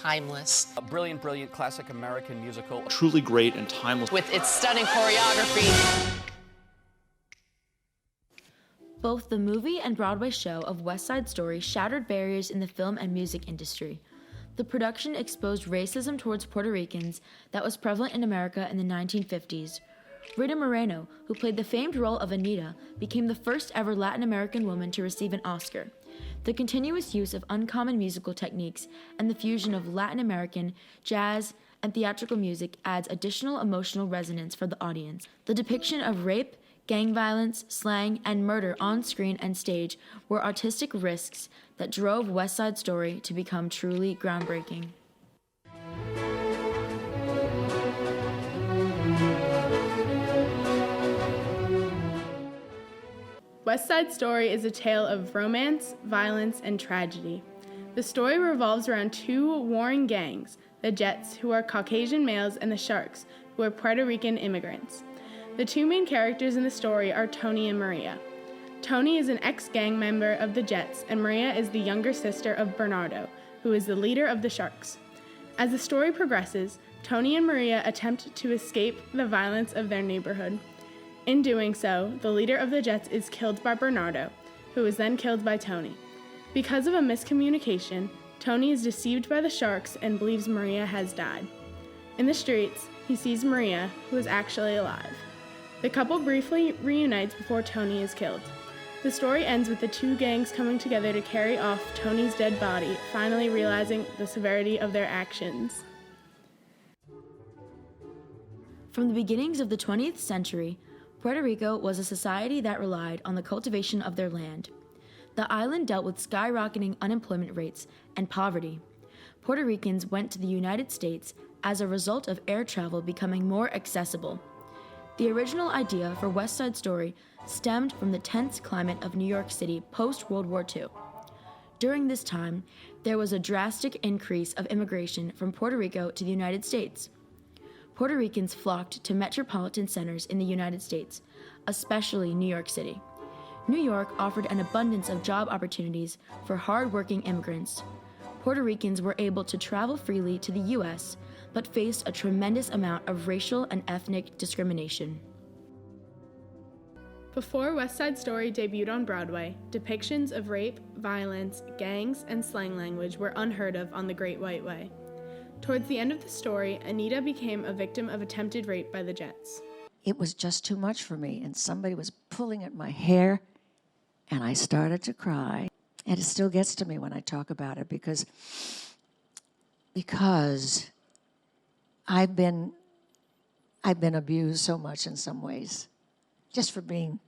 timeless. A brilliant, brilliant classic American musical. Truly great and timeless. With its stunning choreography. Both the movie and Broadway show of West Side Story shattered barriers in the film and music industry. The production exposed racism towards Puerto Ricans that was prevalent in America in the 1950s. Rita Moreno, who played the famed role of Anita, became the first ever Latin American woman to receive an Oscar. The continuous use of uncommon musical techniques and the fusion of Latin American, jazz, and theatrical music adds additional emotional resonance for the audience. The depiction of rape, gang violence, slang, and murder on screen and stage were artistic risks that drove West Side Story to become truly groundbreaking. West Side Story is a tale of romance, violence, and tragedy. The story revolves around two warring gangs, the Jets, who are Caucasian males, and the Sharks, who are Puerto Rican immigrants. The two main characters in the story are Tony and Maria. Tony is an ex-gang member of the Jets, and Maria is the younger sister of Bernardo, who is the leader of the Sharks. As the story progresses, Tony and Maria attempt to escape the violence of their neighborhood. In doing so, the leader of the Jets is killed by Bernardo, who is then killed by Tony. Because of a miscommunication, Tony is deceived by the Sharks and believes Maria has died. In the streets, he sees Maria, who is actually alive. The couple briefly reunites before Tony is killed. The story ends with the two gangs coming together to carry off Tony's dead body, finally realizing the severity of their actions. From the beginnings of the 20th century, Puerto Rico was a society that relied on the cultivation of their land. The island dealt with skyrocketing unemployment rates and poverty. Puerto Ricans went to the United States as a result of air travel becoming more accessible. The original idea for West Side Story stemmed from the tense climate of New York City post-World War II. During this time, there was a drastic increase of immigration from Puerto Rico to the United States. Puerto Ricans flocked to metropolitan centers in the United States, especially New York City. New York offered an abundance of job opportunities for hard-working immigrants. Puerto Ricans were able to travel freely to the U.S., but faced a tremendous amount of racial and ethnic discrimination. Before West Side Story debuted on Broadway, depictions of rape, violence, gangs, and slang language were unheard of on the Great White Way. Towards the end of the story, Anita became a victim of attempted rape by the Jets. It was just too much for me, and somebody was pulling at my hair, and I started to cry. And it still gets to me when I talk about it because I've been abused so much in some ways, just for being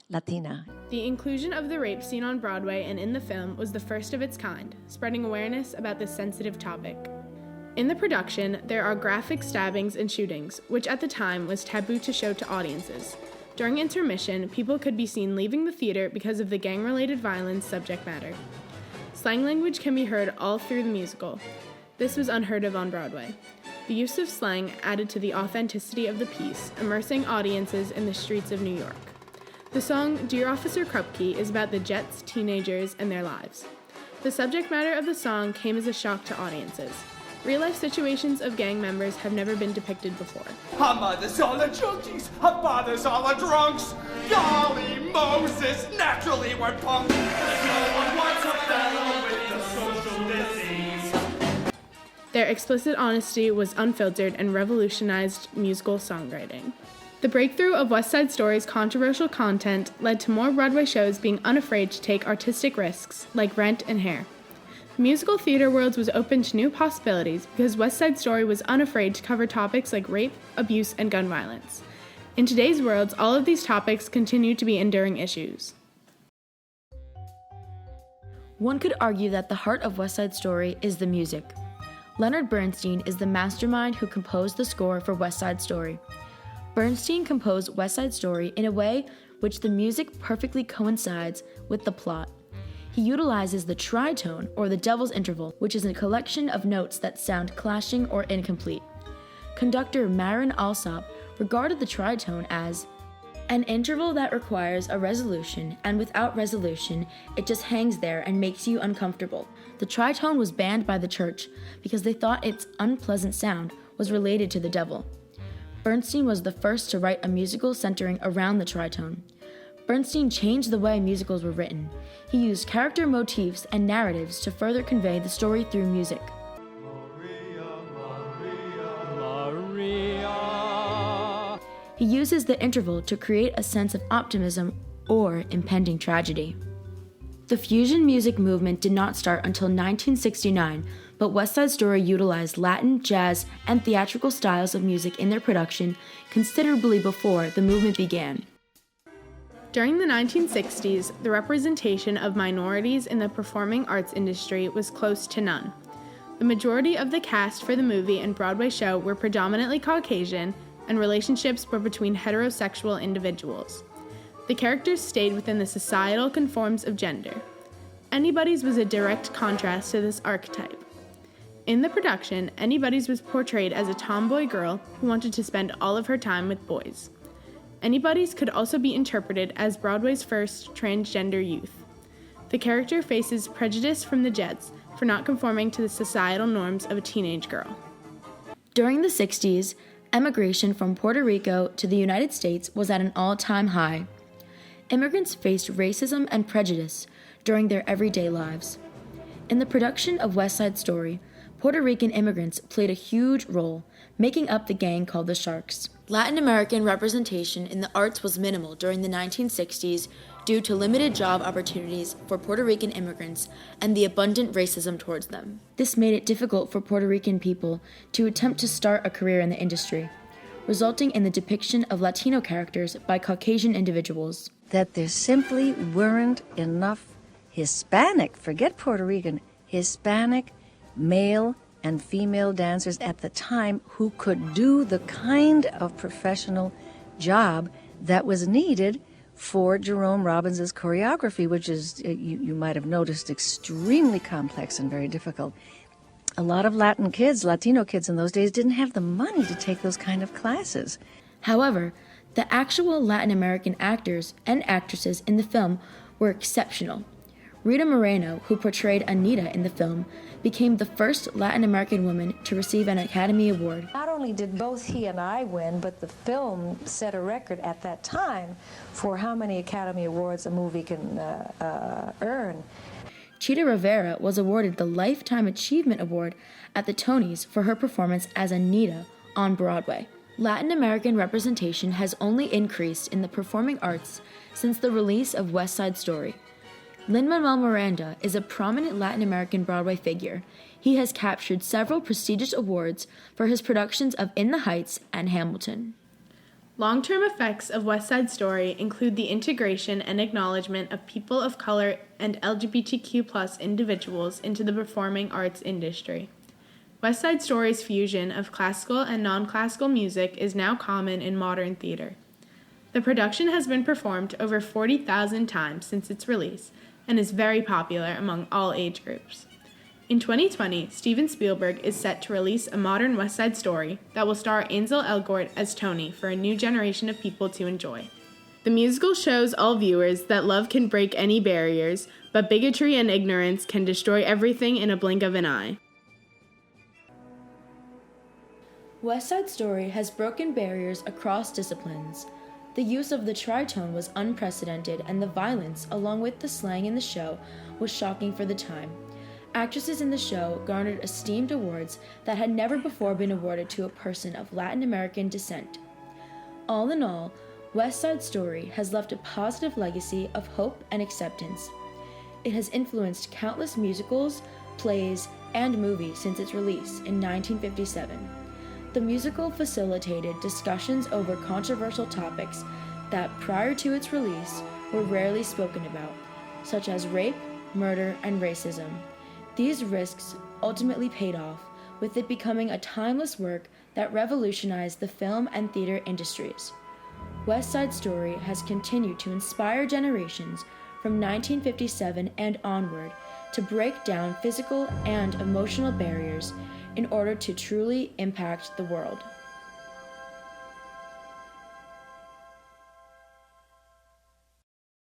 Latina. The inclusion of the rape scene on Broadway and in the film was the first of its kind, spreading awareness about this sensitive topic. In the production, there are graphic stabbings and shootings, which at the time was taboo to show to audiences. During intermission, people could be seen leaving the theater because of the gang-related violence subject matter. Slang language can be heard all through the musical. This was unheard of on Broadway. The use of slang added to the authenticity of the piece, immersing audiences in the streets of New York. The song Dear Officer Krupke is about the Jets, teenagers, and their lives. The subject matter of the song came as a shock to audiences. Real-life situations of gang members have never been depicted before. Our mothers all are junkies, our fathers all are drunks. Golly Moses, naturally we're punks. No one wants a fellow with a social disease. Their explicit honesty was unfiltered and revolutionized musical songwriting. The breakthrough of West Side Story's controversial content led to more Broadway shows being unafraid to take artistic risks, like Rent and Hair. Musical theater worlds was open to new possibilities because West Side Story was unafraid to cover topics like rape, abuse, and gun violence. In today's worlds, all of these topics continue to be enduring issues. One could argue that the heart of West Side Story is the music. Leonard Bernstein is the mastermind who composed the score for West Side Story. Bernstein composed West Side Story in a way which the music perfectly coincides with the plot. He utilizes the tritone, or the devil's interval, which is a collection of notes that sound clashing or incomplete. Conductor Marin Alsop regarded the tritone as An interval that requires a resolution, and without resolution, it just hangs there and makes you uncomfortable. The tritone was banned by the church because they thought its unpleasant sound was related to the devil. Bernstein was the first to write a musical centering around the tritone. Bernstein changed the way musicals were written. He used character motifs and narratives to further convey the story through music. He uses the interval to create a sense of optimism or impending tragedy. The fusion music movement did not start until 1969, but West Side Story utilized Latin, jazz, and theatrical styles of music in their production considerably before the movement began. During the 1960s, the representation of minorities in the performing arts industry was close to none. The majority of the cast for the movie and Broadway show were predominantly Caucasian, and relationships were between heterosexual individuals. The characters stayed within the societal conforms of gender. Anybody's was a direct contrast to this archetype. In the production, Anybody's was portrayed as a tomboy girl who wanted to spend all of her time with boys. Anybody's could also be interpreted as Broadway's first transgender youth. The character faces prejudice from the Jets for not conforming to the societal norms of a teenage girl. During the 60s, emigration from Puerto Rico to the United States was at an all-time high. Immigrants faced racism and prejudice during their everyday lives. In the production of West Side Story, Puerto Rican immigrants played a huge role, making up the gang called the Sharks. Latin American representation in the arts was minimal during the 1960s due to limited job opportunities for Puerto Rican immigrants and the abundant racism towards them. This made it difficult for Puerto Rican people to attempt to start a career in the industry, resulting in the depiction of Latino characters by Caucasian individuals. That there simply weren't enough Hispanic, forget Puerto Rican, Hispanic male and female dancers at the time who could do the kind of professional job that was needed for Jerome Robbins' choreography, which is, you might have noticed, extremely complex and very difficult. A lot of Latino kids in those days didn't have the money to take those kind of classes. However, the actual Latin American actors and actresses in the film were exceptional. Rita Moreno, who portrayed Anita in the film, became the first Latin American woman to receive an Academy Award. Not only did both he and I win, but the film set a record at that time for how many Academy Awards a movie can earn. Chita Rivera was awarded the Lifetime Achievement Award at the Tonys for her performance as Anita on Broadway. Latin American representation has only increased in the performing arts since the release of West Side Story. Lin-Manuel Miranda is a prominent Latin American Broadway figure. He has captured several prestigious awards for his productions of In the Heights and Hamilton. Long-term effects of West Side Story include the integration and acknowledgement of people of color and LGBTQ+ individuals into the performing arts industry. West Side Story's fusion of classical and non-classical music is now common in modern theater. The production has been performed over 40,000 times since its release and is very popular among all age groups. In 2020, Steven Spielberg is set to release a modern West Side Story that will star Ansel Elgort as Tony for a new generation of people to enjoy. The musical shows all viewers that love can break any barriers, but bigotry and ignorance can destroy everything in a blink of an eye. West Side Story has broken barriers across disciplines. The use of the tritone was unprecedented, and the violence, along with the slang in the show, was shocking for the time. Actresses in the show garnered esteemed awards that had never before been awarded to a person of Latin American descent. All in all, West Side Story has left a positive legacy of hope and acceptance. It has influenced countless musicals, plays, and movies since its release in 1957. The musical facilitated discussions over controversial topics that, prior to its release, were rarely spoken about, such as rape, murder, and racism. These risks ultimately paid off, with it becoming a timeless work that revolutionized the film and theater industries. West Side Story has continued to inspire generations from 1957 and onward to break down physical and emotional barriers in order to truly impact the world.